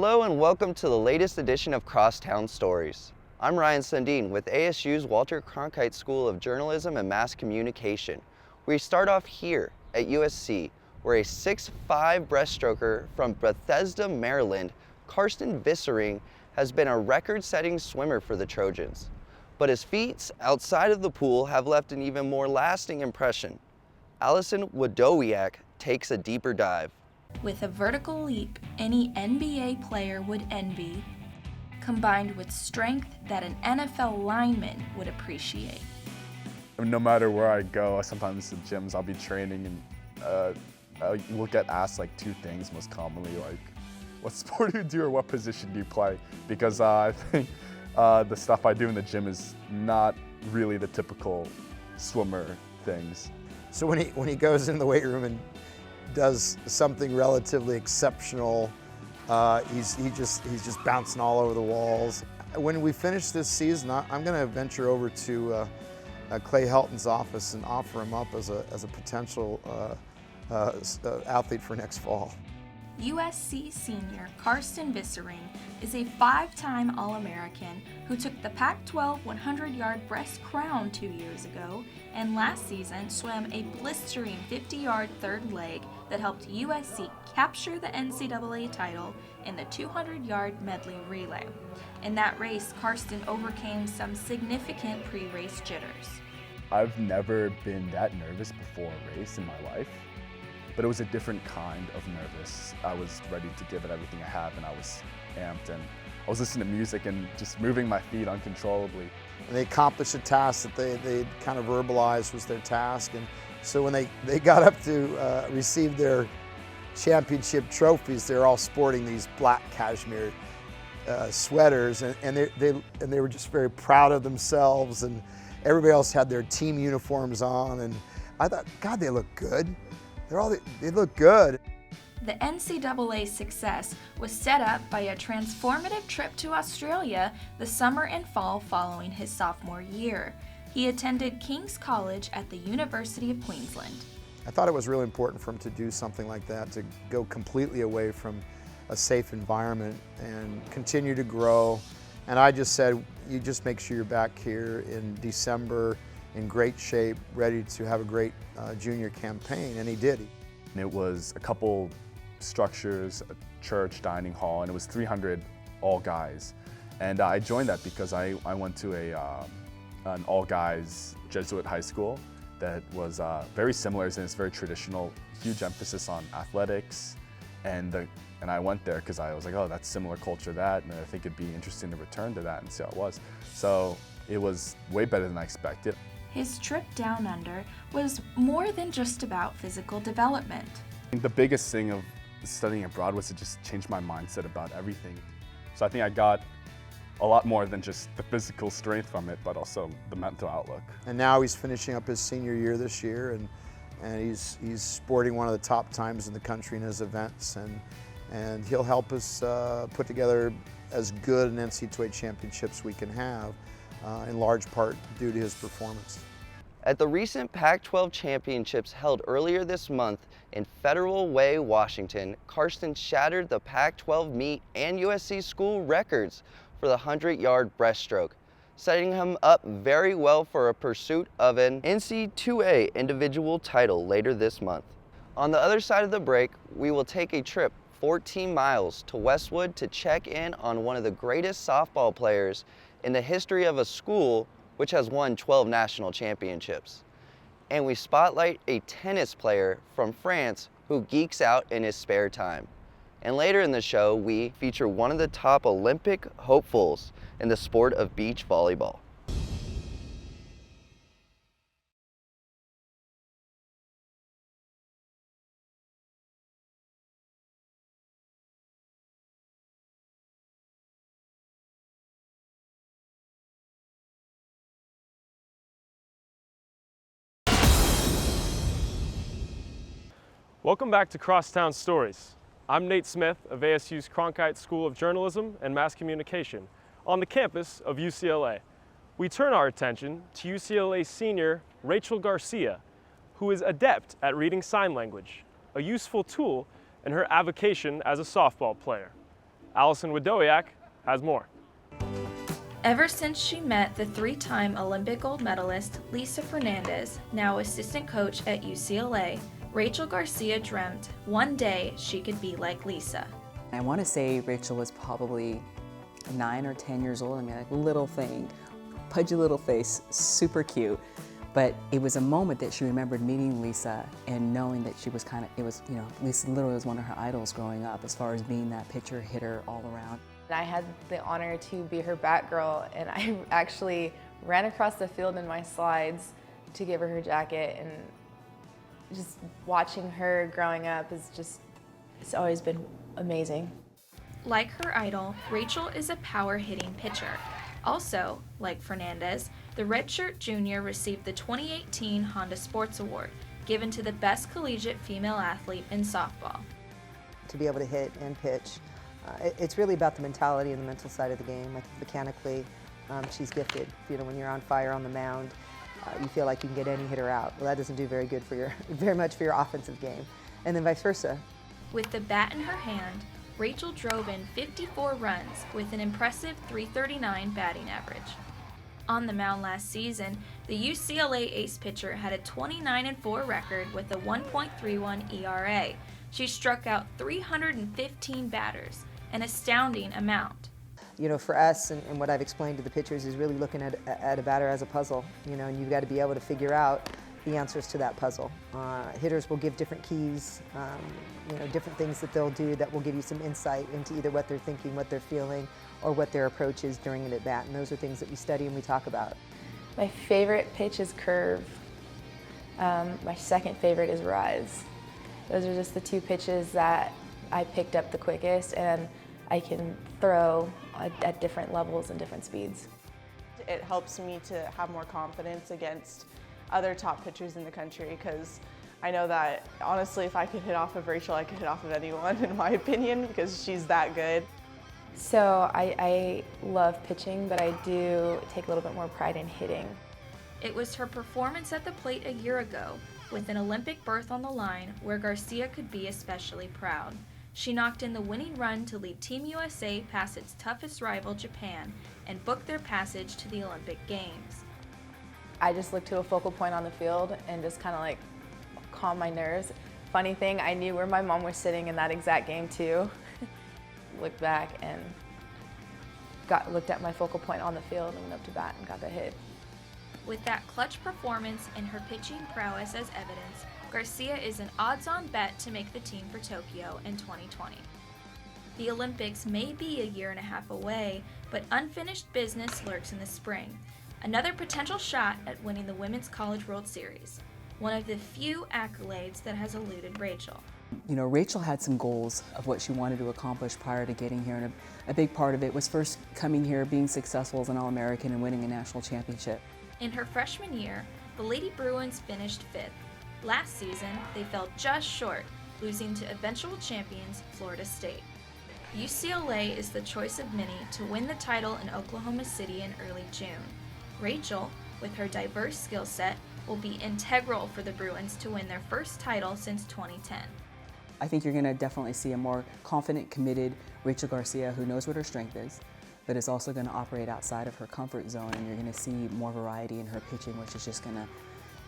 Hello and welcome to the latest edition of Crosstown Stories. I'm Ryan Sundin with ASU's Walter Cronkite School of Journalism and Mass Communication. We start off here at USC, where a 6'5" breaststroker from Bethesda, Maryland, Karsten Vissering, has been a record-setting swimmer for the Trojans. But his feats outside of the pool have left an even more lasting impression. Allison Wadowiak takes a deeper dive. With a vertical leap any NBA player would envy, combined with strength that an NFL lineman would appreciate. No matter where I go, sometimes in gyms I'll be training and we'll get asked like two things most commonly, like what sport do you do or what position do you play? Because I think the stuff I do in the gym is not really the typical swimmer things. So when he goes in the weight room and does something relatively exceptional, he's just bouncing all over the walls. When we finish this season, I'm going to venture over to Clay Helton's office and offer him up as a potential athlete for next fall. USC senior Karsten Vissering is a 5-time All-American who took the Pac-12 100-yard breast crown 2 years ago and last season swam a blistering 50-yard third leg that helped USC capture the NCAA title in the 200-yard medley relay. In that race, Karsten overcame some significant pre-race jitters. I've never been that nervous before a race in my life. But it was a different kind of nervous. I was ready to give it everything I have, and I was amped, and I was listening to music and just moving my feet uncontrollably. And they accomplished a task that they kind of verbalized was their task, and so when they got up to receive their championship trophies, they're all sporting these black cashmere sweaters, and they were just very proud of themselves, and everybody else had their team uniforms on, and I thought, God, they look good. They look good. The NCAA success was set up by a transformative trip to Australia the summer and fall following his sophomore year. He attended King's College at the University of Queensland. I thought it was really important for him to do something like that, to go completely away from a safe environment and continue to grow. And I just said, you just make sure you're back here in December in great shape, ready to have a great junior campaign, and he did. And it was a couple structures, a church, dining hall, and it was 300 all guys. And I joined that because I went to an all guys Jesuit high school that was very similar, and it's very traditional, huge emphasis on athletics. And I went there because I was like, oh, that's similar culture to that, and I think it'd be interesting to return to that and see how it was. So it was way better than I expected. His trip down under was more than just about physical development. The biggest thing of studying abroad was to just change my mindset about everything. So I think I got a lot more than just the physical strength from it, but also the mental outlook. And now he's finishing up his senior year this year, and he's sporting one of the top times in the country in his events, and he'll help us put together as good an NCAA championships we can have, in large part due to his performance. At the recent Pac-12 championships held earlier this month in Federal Way, Washington, Karsten shattered the Pac-12 meet and USC school records for the 100-yard breaststroke, setting him up very well for a pursuit of an NCAA individual title later this month. On the other side of the break, we will take a trip 14 miles to Westwood to check in on one of the greatest softball players in the history of a school which has won 12 national championships. And we spotlight a tennis player from France who geeks out in his spare time. And later in the show, we feature one of the top Olympic hopefuls in the sport of beach volleyball. Welcome back to Crosstown Stories. I'm Nate Smith of ASU's Cronkite School of Journalism and Mass Communication on the campus of UCLA. We turn our attention to UCLA senior Rachel Garcia, who is adept at reading sign language, a useful tool in her avocation as a softball player. Allison Wadowiak has more. Ever since she met the three-time Olympic gold medalist Lisa Fernandez, now assistant coach at UCLA, Rachel Garcia dreamt one day she could be like Lisa. I want to say Rachel was probably 9 or 10 years old. I mean, like little thing, pudgy little face, super cute. But it was a moment that she remembered meeting Lisa and knowing that she was Lisa literally was one of her idols growing up as far as being that pitcher hitter all around. I had the honor to be her bat girl, and I actually ran across the field in my slides to give her her jacket, and just watching her growing up it's always been amazing. Like her idol, Rachel is a power-hitting pitcher. Also, like Fernandez, the redshirt junior received the 2018 Honda Sports Award, given to the best collegiate female athlete in softball. To be able to hit and pitch, it's really about the mentality and the mental side of the game. Like mechanically, she's gifted. You know, when you're on fire on the mound, you feel like you can get any hitter out. Well, that doesn't do very much for your offensive game, and then vice versa. With the bat in her hand, Rachel drove in 54 runs with an impressive .339 batting average. On the mound last season, the UCLA ace pitcher had a 29-4 record with a 1.31 ERA. She struck out 315 batters, an astounding amount. You know, for us, and what I've explained to the pitchers is really looking at a batter as a puzzle, you know, and you've got to be able to figure out the answers to that puzzle. Hitters will give different keys, you know, different things that they'll do that will give you some insight into either what they're thinking, what they're feeling, or what their approach is during an at-bat, and those are things that we study and we talk about. My favorite pitch is curve. My second favorite is rise. Those are just the two pitches that I picked up the quickest, and I can throw at different levels and different speeds. It helps me to have more confidence against other top pitchers in the country, because I know that honestly if I could hit off of Rachel, I could hit off of anyone in my opinion, because she's that good. So I love pitching, but I do take a little bit more pride in hitting. It was her performance at the plate a year ago, with an Olympic berth on the line, where Garcia could be especially proud. She knocked in the winning run to lead Team USA past its toughest rival, Japan, and booked their passage to the Olympic Games. I just looked to a focal point on the field and just kind of like calm my nerves. Funny thing, I knew where my mom was sitting in that exact game too. Looked back and looked at my focal point on the field and went up to bat and got the hit. With that clutch performance and her pitching prowess as evidence, Garcia is an odds-on bet to make the team for Tokyo in 2020. The Olympics may be a year and a half away, but unfinished business lurks in the spring. Another potential shot at winning the Women's College World Series, one of the few accolades that has eluded Rachel. You know, Rachel had some goals of what she wanted to accomplish prior to getting here, and a big part of it was first coming here, being successful as an All-American and winning a national championship. In her freshman year, the Lady Bruins finished 5th. Last season, they fell just short, losing to eventual champions Florida State. UCLA is the choice of many to win the title in Oklahoma City in early June. Rachel, with her diverse skill set, will be integral for the Bruins to win their first title since 2010. I think you're going to definitely see a more confident, committed Rachel Garcia who knows what her strength is, but is also going to operate outside of her comfort zone, and you're going to see more variety in her pitching, which is just going to,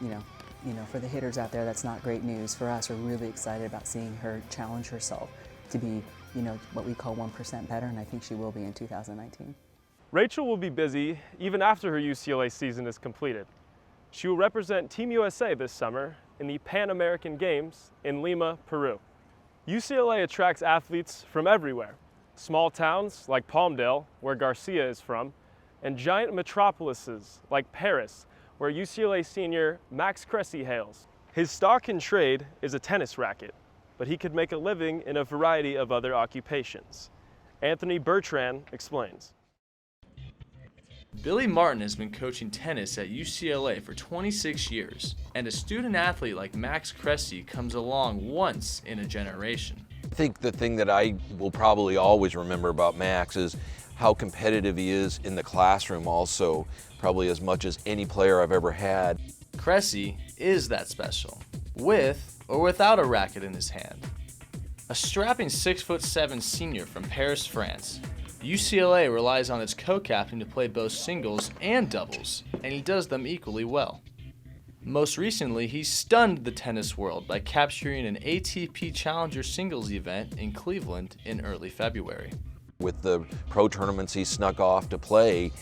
you know, for the hitters out there, that's not great news. For us, we're really excited about seeing her challenge herself to be, you know, what we call 1% better, and I think she will be in 2019. Rachel will be busy even after her UCLA season is completed. She will represent Team USA this summer in the Pan American Games in Lima, Peru. UCLA attracts athletes from everywhere. Small towns like Palmdale, where Garcia is from, and giant metropolises like Paris, where UCLA senior Max Cressy hails. His stock in trade is a tennis racket, but he could make a living in a variety of other occupations. Anthony Bertrand explains. Billy Martin has been coaching tennis at UCLA for 26 years, and a student athlete like Max Cressy comes along once in a generation. I think the thing that I will probably always remember about Max is how competitive he is in the classroom also, probably as much as any player I've ever had. Cressy is that special, with or without a racket in his hand. A strapping 6'7" senior from Paris, France, UCLA relies on its co-captain to play both singles and doubles, and he does them equally well. Most recently, he stunned the tennis world by capturing an ATP Challenger singles event in Cleveland in early February. With the pro tournaments he snuck off to play,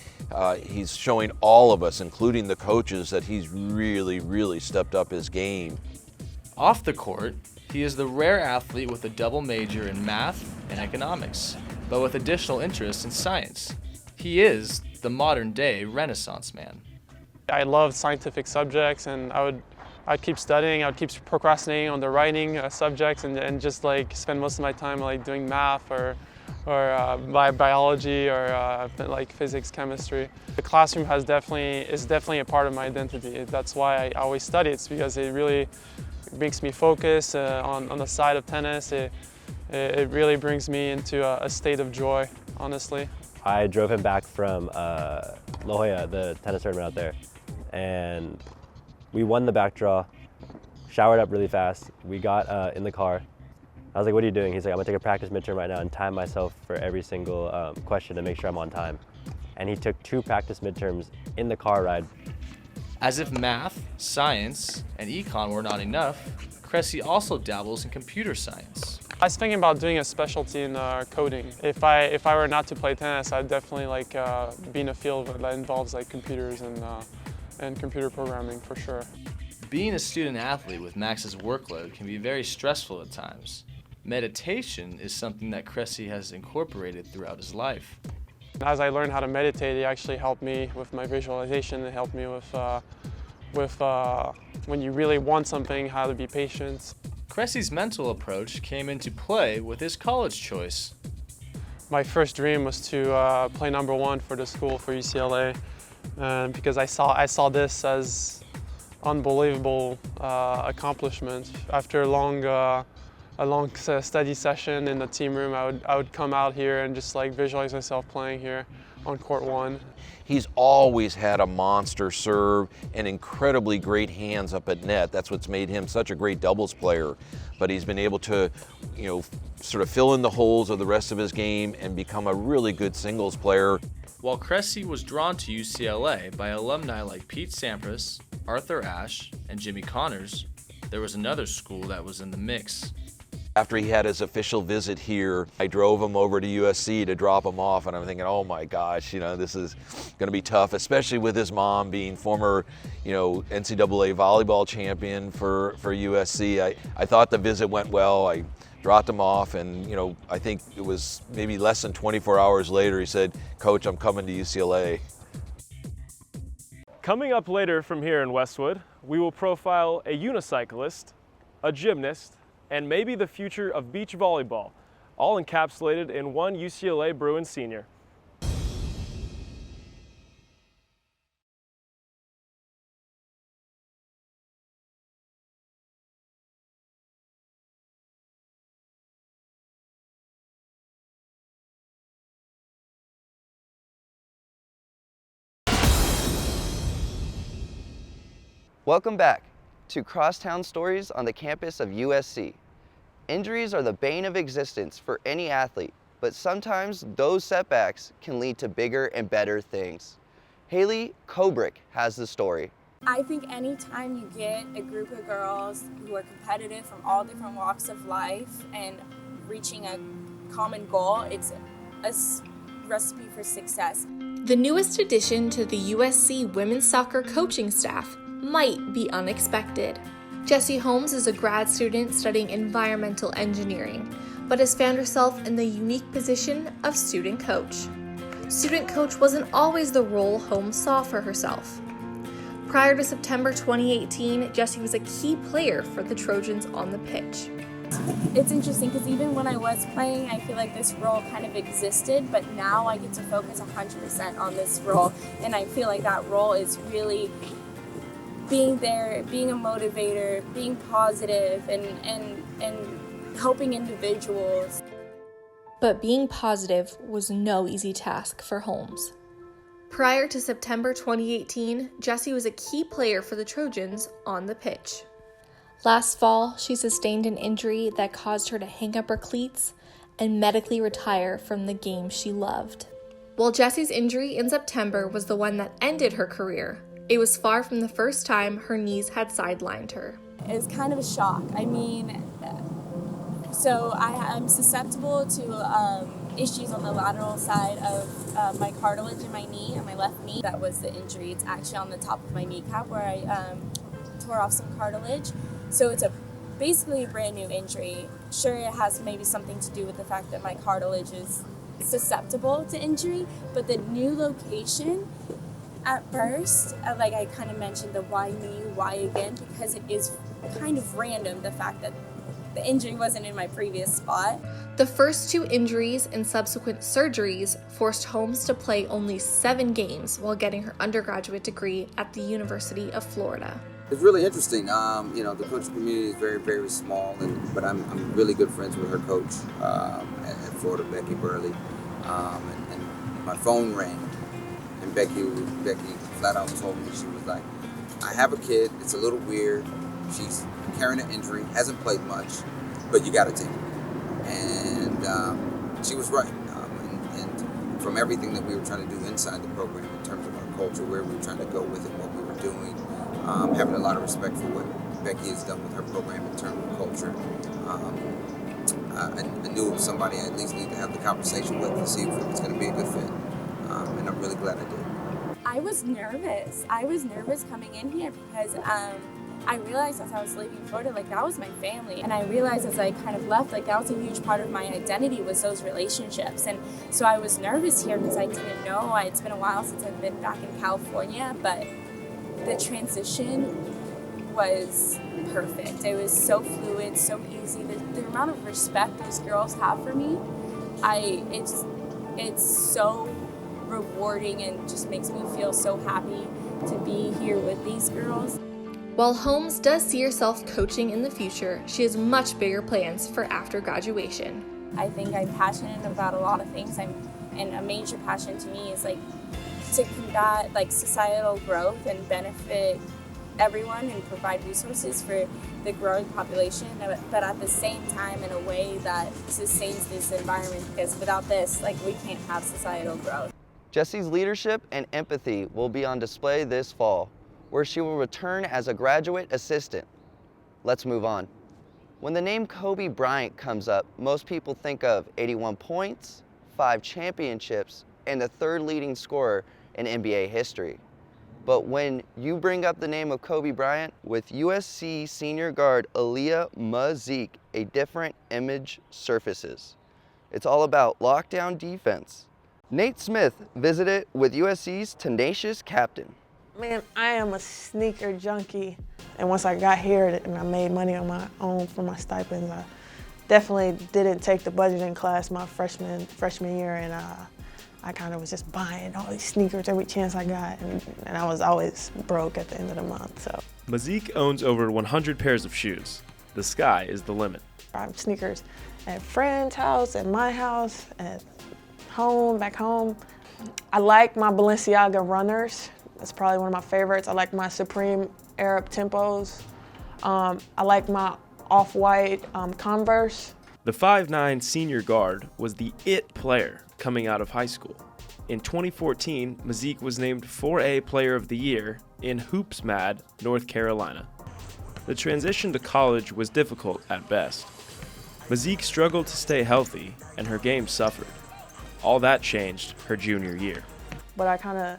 he's showing all of us, including the coaches, that he's really stepped up his game. Off the court, he is the rare athlete with a double major in math and economics, but with additional interests in science. He is the modern-day Renaissance man. I loved scientific subjects, and I'd keep studying. I'd keep procrastinating on the writing subjects, and just like spend most of my time like doing math or biology or like physics, chemistry. The classroom is definitely a part of my identity. That's why I always study. It's because it really makes me focus on the side of tennis. It really brings me into a state of joy, honestly. I drove him back from La Jolla, the tennis tournament out there, and we won the back draw, showered up really fast. We got in the car. I was like, what are you doing? He's like, I'm gonna take a practice midterm right now and time myself for every single question to make sure I'm on time. And he took 2 practice midterms in the car ride. As if math, science, and econ were not enough, Cressy also dabbles in computer science. I was thinking about doing a specialty in coding. If I were not to play tennis, I'd definitely like be in a field that involves like computers and computer programming for sure. Being a student athlete with Max's workload can be very stressful at times. Meditation is something that Cressy has incorporated throughout his life. As I learned how to meditate, it actually helped me with my visualization. It helped me with when you really want something, how to be patient. Cressy's mental approach came into play with his college choice. My first dream was to play #1 for the school, for UCLA, and because I saw this as unbelievable accomplishment. After a long study session in the team room, I would come out here and just like visualize myself playing here on court 1. He's always had a monster serve and incredibly great hands up at net. That's what's made him such a great doubles player. But he's been able to, sort of fill in the holes of the rest of his game and become a really good singles player. While Cressy was drawn to UCLA by alumni like Pete Sampras, Arthur Ashe, and Jimmy Connors, there was another school that was in the mix. After he had his official visit here, I drove him over to USC to drop him off, and I'm thinking, oh my gosh, this is going to be tough, especially with his mom being former, NCAA volleyball champion for USC. I thought the visit went well. I dropped him off, and I think it was maybe less than 24 hours later, he said, Coach, I'm coming to UCLA. Coming up later from here in Westwood, we will profile a unicyclist, a gymnast, and maybe the future of beach volleyball, all encapsulated in one UCLA Bruin senior. Welcome back to Crosstown Stories on the campus of USC. Injuries are the bane of existence for any athlete, but sometimes those setbacks can lead to bigger and better things. Haley Kobrick has the story. I think anytime you get a group of girls who are competitive from all different walks of life and reaching a common goal, it's a recipe for success. The newest addition to the USC women's soccer coaching staff might be unexpected. Jessie Holmes is a grad student studying environmental engineering, but has found herself in the unique position of student coach. Student coach wasn't always the role Holmes saw for herself. Prior to September 2018, Jessie was a key player for the Trojans on the pitch. It's interesting because even when I was playing, I feel like this role kind of existed, but now I get to focus 100% on this role, and I feel like that role is really being there, being a motivator, being positive, and helping individuals. But being positive was no easy task for Holmes. Prior to September 2018, Jessie was a key player for the Trojans on the pitch. Last fall, she sustained an injury that caused her to hang up her cleats and medically retire from the game she loved. While Jessie's injury in September was the one that ended her career, it was far from the first time her knees had sidelined her. It was kind of a shock. I mean, so I am susceptible to issues on the lateral side of my cartilage in my knee, on my left knee. That was the injury. It's actually on the top of my kneecap where I tore off some cartilage. So it's basically a brand new injury. Sure, it has maybe something to do with the fact that my cartilage is susceptible to injury, but the new location, at first, like I kind of mentioned, the why me, why again, because it is kind of random, the fact that the injury wasn't in my previous spot. The first 2 injuries and subsequent surgeries forced Holmes to play only 7 games while getting her undergraduate degree at the University of Florida. It's really interesting. You know, the coaching community is very, very small, but I'm really good friends with her coach at Florida, Becky Burley. And my phone rang, and Becky flat out told me, she was like, I have a kid, it's a little weird, she's carrying an injury, hasn't played much, but you got to take her. And she was right. And from everything that we were trying to do inside the program in terms of our culture, where we were trying to go with it, what we were doing, having a lot of respect for what Becky has done with her program in terms of culture. I knew it was somebody I at least need to have the conversation with to see if it's going to be a good fit. And I'm really glad I did. I was nervous. I was nervous coming in here because I realized as I was leaving Florida, like that was my family. And I realized as I kind of left, like that was a huge part of my identity was those relationships. And so I was nervous here because I didn't know. It's been a while since I've been back in California, but the transition was perfect. It was so fluid, so easy. The amount of respect those girls have for me, it's so rewarding and just makes me feel so happy to be here with these girls. While Holmes does see herself coaching in the future, she has much bigger plans for after graduation. I think I'm passionate about a lot of things, and a major passion to me is like to combat like societal growth and benefit everyone and provide resources for the growing population, but at the same time in a way that sustains this environment, because without this, like we can't have societal growth. Jessie's leadership and empathy will be on display this fall, where she will return as a graduate assistant. Let's move on. When the name Kobe Bryant comes up, most people think of 81 points, 5 championships, and the 3rd leading scorer in NBA history. But when you bring up the name of Kobe Bryant, with USC senior guard Aaliyah Mazik, a different image surfaces. It's all about lockdown defense. Nate Smith visited with USC's tenacious captain. Man, I am a sneaker junkie. And once I got here and I made money on my own from my stipends, I definitely didn't take the budgeting class my freshman year, and I kind of was just buying all these sneakers every chance I got, and I was always broke at the end of the month. So Mazik owns over 100 pairs of shoes. The sky is the limit. I have sneakers at friends' house, at my house, at home, back home. I like my Balenciaga runners. That's probably one of my favorites. I like my Supreme Arab Tempos. I like my off-white Converse. The 5'9" senior guard was the it player coming out of high school. In 2014, Mazik was named 4A Player of the Year in Hoops Mad, North Carolina. The transition to college was difficult at best. Mazik struggled to stay healthy, and her game suffered. All that changed her junior year. But I kind of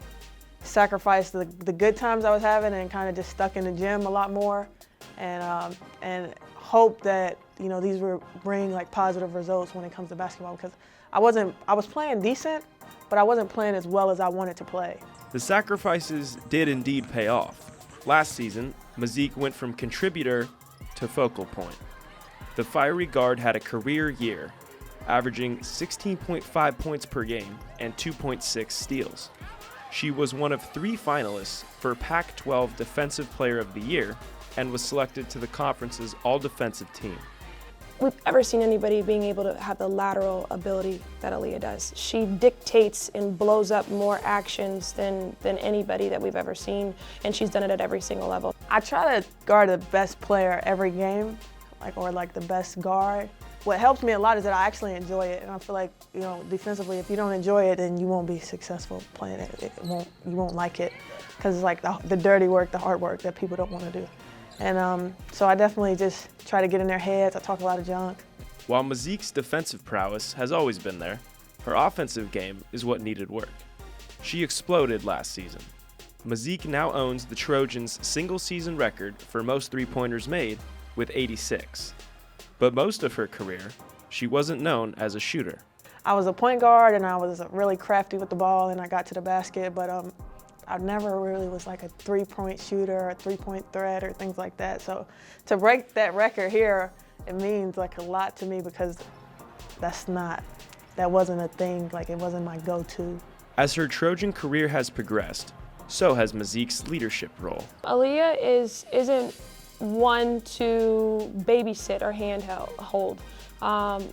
sacrificed the good times I was having and kind of just stuck in the gym a lot more, and hope that these will bring like positive results when it comes to basketball, because I was playing decent, but I wasn't playing as well as I wanted to play. The sacrifices did indeed pay off. Last season, Mazik went from contributor to focal point. The fiery guard had a career year, averaging 16.5 points per game and 2.6 steals. She was one of 3 finalists for Pac-12 Defensive Player of the Year and was selected to the conference's all-defensive team. We've ever seen anybody being able to have the lateral ability that Aaliyah does. She dictates and blows up more actions than anybody that we've ever seen, and she's done it at every single level. I try to guard the best player every game, or the best guard. What helps me a lot is that I actually enjoy it, and I feel like, defensively, if you don't enjoy it, then you won't be successful playing it. You won't like it, because it's like the dirty work, the hard work that people don't want to do. And so I definitely just try to get in their heads. I talk a lot of junk. While Mazique's defensive prowess has always been there, her offensive game is what needed work. She exploded last season. Mazique now owns the Trojans' single-season record for most three-pointers made with 86. But most of her career, she wasn't known as a shooter. I was a point guard, and I was really crafty with the ball, and I got to the basket, but I never really was like a three-point shooter or three-point threat or things like that. So to break that record here, it means a lot to me, because that wasn't a thing, it wasn't my go-to. As her Trojan career has progressed, so has Mazique's leadership role. Aaliyah isn't one to babysit or handhold.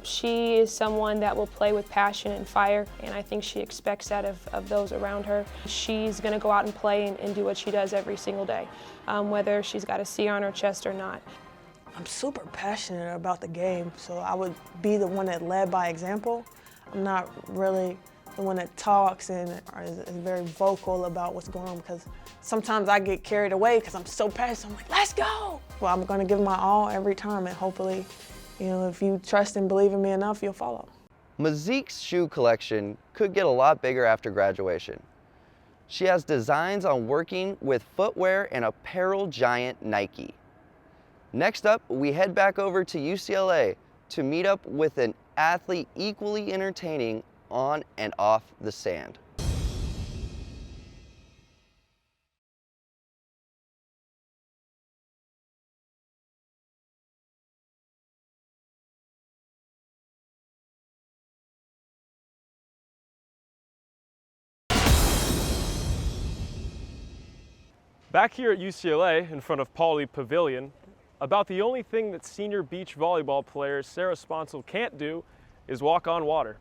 She is someone that will play with passion and fire, and I think she expects that of those around her. She's going to go out and play and do what she does every single day, whether she's got a C on her chest or not. I'm super passionate about the game, so I would be the one that led by example. I'm not really the one that talks and is very vocal about what's going on, because sometimes I get carried away because I'm so passionate. I'm like, let's go! Well, I'm going to give my all every time, and hopefully, if you trust and believe in me enough, you'll follow. Mazique's shoe collection could get a lot bigger after graduation. She has designs on working with footwear and apparel giant Nike. Next up, we head back over to UCLA to meet up with an athlete equally entertaining on and off the sand. Back here at UCLA, in front of Pauley Pavilion, about the only thing that senior beach volleyball player Sarah Sponsel can't do is walk on water.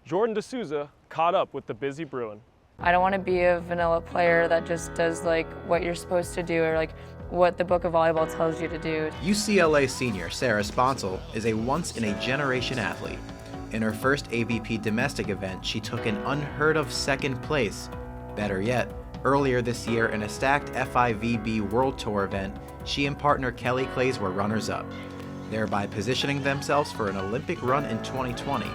Jordan D'Souza caught up with the busy Bruin. I don't want to be a vanilla player that just does what you're supposed to do or what the book of volleyball tells you to do. UCLA senior Sarah Sponsel is a once-in-a-generation athlete. In her first AVP domestic event, she took an unheard-of second place. Better yet, earlier this year in a stacked FIVB World Tour event, she and partner Kelly Clays were runners-up, thereby positioning themselves for an Olympic run in 2020.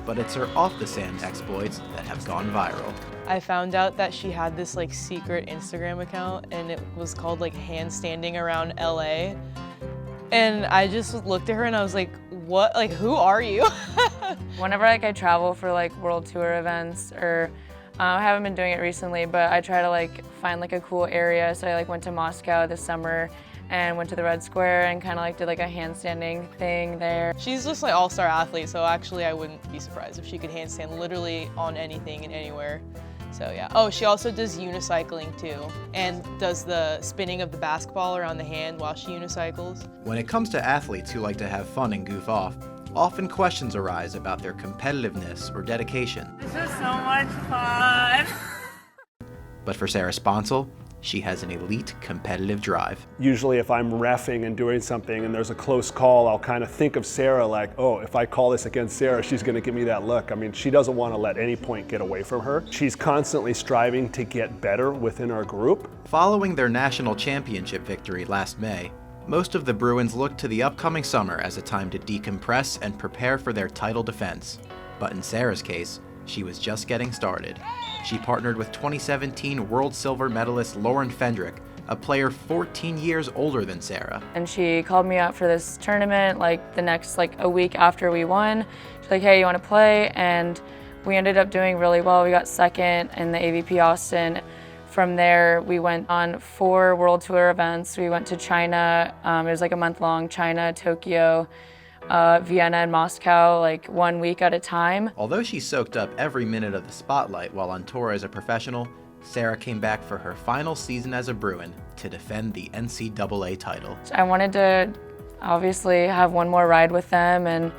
But it's her off-the-sand exploits that have gone viral. I found out that she had this secret Instagram account, and it was called handstanding around LA. And I just looked at her and I was like, what? Who are you? Whenever I travel for World Tour events, or I haven't been doing it recently, but I try to find a cool area. So I went to Moscow this summer and went to the Red Square and kind of did a handstanding thing there. She's just all-star athlete, so actually I wouldn't be surprised if she could handstand literally on anything and anywhere. So yeah. Oh, she also does unicycling too, and does the spinning of the basketball around the hand while she unicycles. When it comes to athletes who like to have fun and goof off, often questions arise about their competitiveness or dedication. This is so much fun. But for Sarah Sponsel, she has an elite competitive drive. Usually if I'm reffing and doing something and there's a close call, I'll kind of think of Sarah oh, if I call this against Sarah, she's going to give me that look. I mean, she doesn't want to let any point get away from her. She's constantly striving to get better within our group. Following their national championship victory last May, most of the Bruins looked to the upcoming summer as a time to decompress and prepare for their title defense. But in Sarah's case, she was just getting started. She partnered with 2017 world silver medalist Lauren Fendrick, a player 14 years older than Sarah. And she called me out for this tournament the next a week after we won. She's like, hey, you want to play? And we ended up doing really well. We got second in the AVP Austin. From there, we went on 4 World Tour events. We went to China. It was a month-long, China, Tokyo, Vienna, and Moscow, 1 week at a time. Although she soaked up every minute of the spotlight while on tour as a professional, Sarah came back for her final season as a Bruin to defend the NCAA title. I wanted to obviously have one more ride with them and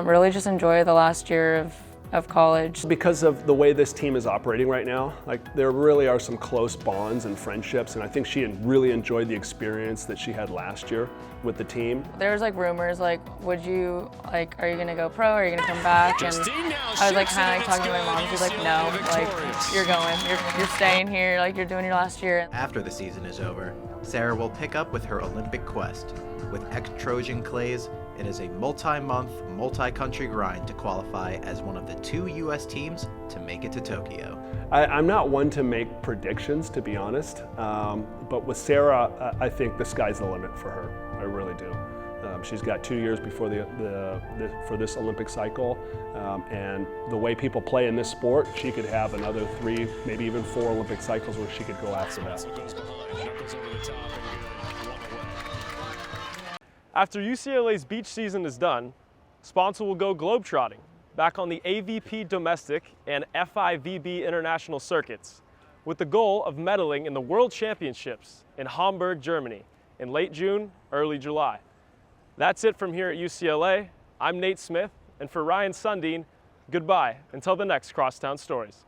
really just enjoy the last year of college. Because of the way this team is operating right now, like there really are some close bonds and friendships, and I think she had really enjoyed the experience that she had last year with the team. There was like rumors like, would you, like, are you gonna go pro, are you gonna come back? And I was like kind of like talking to my mom, she's like, no, like you're going, you're staying here, like you're doing your last year. After the season is over, Sarah will pick up with her Olympic quest. With ex-Trojan clays, it is a multi-month, multi-country grind to qualify as one of the 2 U.S. teams to make it to Tokyo. I'm not one to make predictions, to be honest, but with Sarah, I think the sky's the limit for her. I really do. She's got 2 years before for this Olympic cycle, and the way people play in this sport, she could have another 3, maybe even 4 Olympic cycles where she could go after that. After UCLA's beach season is done, Sponsor will go globetrotting, back on the AVP domestic and FIVB international circuits, with the goal of medaling in the World Championships in Hamburg, Germany, in late June, early July. That's it from here at UCLA. I'm Nate Smith, and for Ryan Sundin, goodbye until the next Crosstown Stories.